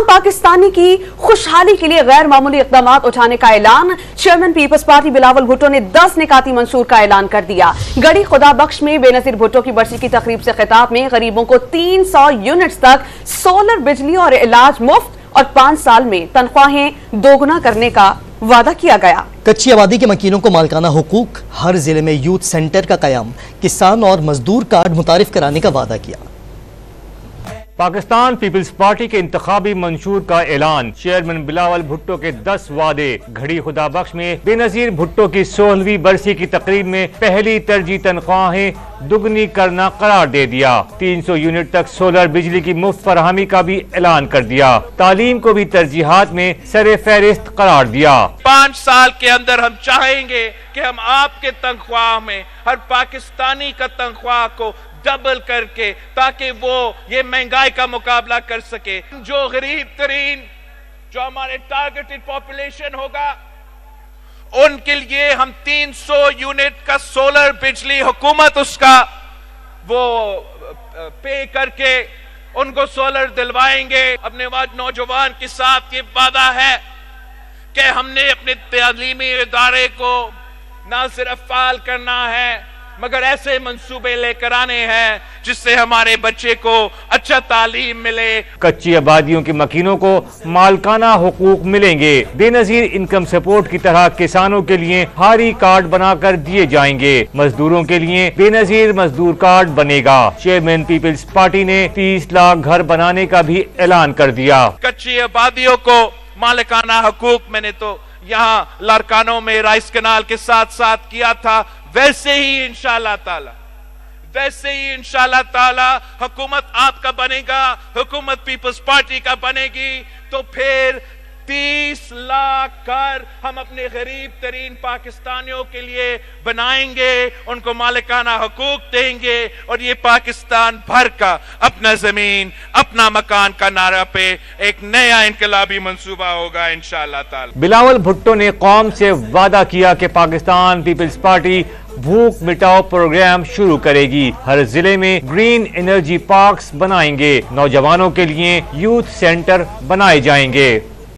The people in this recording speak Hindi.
तमाम पाकिस्तानी की खुशहाली के लिए गैर मामूली इकदाम उठाने का ऐलान। चेयरमैन पीपल्स पार्टी बिलावल भुट्टो ने 10 निकाती मंसूर का ऐलान कर दिया। गढ़ी खुदा बख्श में बेनजीर भुट्टो की बरसी की तकरीब से खिताब में गरीबों को 300 यूनिट्स तक सोलर बिजली और इलाज मुफ्त और 5 साल में तनख्वाहें दोगुना करने का वादा किया गया। कच्ची आबादी के मकीनों को मालिकाना हुकूक, हर जिले में यूथ सेंटर का कयाम, किसान और मजदूर कार्ड मुतारिफ कराने का वादा किया। पाकिस्तान पीपल्स पार्टी के इंतखाबी मंशूर का ऐलान। चेयरमैन बिलावल भुट्टो के 10 वादे। घड़ी खुदा बख्श में बेनजीर भुट्टो की 16वीं बरसी की तकरीब में पहली तरजीह तनख्वाहें दुगनी करना करार दे दिया। 300 यूनिट तक सोलर बिजली की मुफ्त फराहमी का भी ऐलान कर दिया। तालीम को भी तरजीहात में सरे फहरिस्त करार दिया। 5 साल के अंदर हम चाहेंगे कि हम आपके तनख्वाह में हर पाकिस्तानी का तनख्वाह को डबल करके, ताकि वो ये महंगाई का मुकाबला कर सके। जो गरीब तरीन, जो हमारे टारगेटेड पॉपुलेशन होगा, उनके लिए हम 300 यूनिट का सोलर बिजली हुकूमत उसका वो पे करके उनको सोलर दिलवाएंगे। अपने नौजवान के साथ ये वादा है कि हमने अपने तालीमी इदारे को ना सिर्फ फाल करना है, मगर ऐसे मंसूबे लेकर आने हैं जिससे हमारे बच्चे को अच्छा तालीम मिले। कच्ची आबादियों के मकीनों को मालकाना हुकूक मिलेंगे। बेनजीर इनकम सपोर्ट की तरह किसानों के लिए हारी कार्ड बनाकर दिए जाएंगे। मजदूरों के लिए बेनजीर मजदूर कार्ड बनेगा। चेयरमैन पीपल्स पार्टी ने 30 लाख घर बनाने का भी ऐलान कर दिया। कच्ची आबादियों को मालिकाना हुकूक मैंने तो यहाँ लारकानों में राइस कैनाल के साथ साथ किया था, वैसे ही इंशाअल्लाह ताला हुकूमत आपका बनेगा, हुकूमत पीपल्स पार्टी का बनेगी, तो फिर 30 लाख घर हम अपने गरीब तरीन पाकिस्तानियों के लिए बनाएंगे, उनको मालिकाना हुकूक देंगे और ये पाकिस्तान भर का अपना जमीन अपना मकान का नारा पे एक नया इनकलाबी मंसूबा होगा इंशाअल्लाह ताला। बिलावल भुट्टो ने कौम से वादा किया कि पाकिस्तान पीपल्स पार्टी भूख मिटाओ प्रोग्राम शुरू करेगी। हर जिले में ग्रीन एनर्जी पार्क्स बनाएंगे। नौजवानों के लिए यूथ सेंटर बनाए जाएंगे।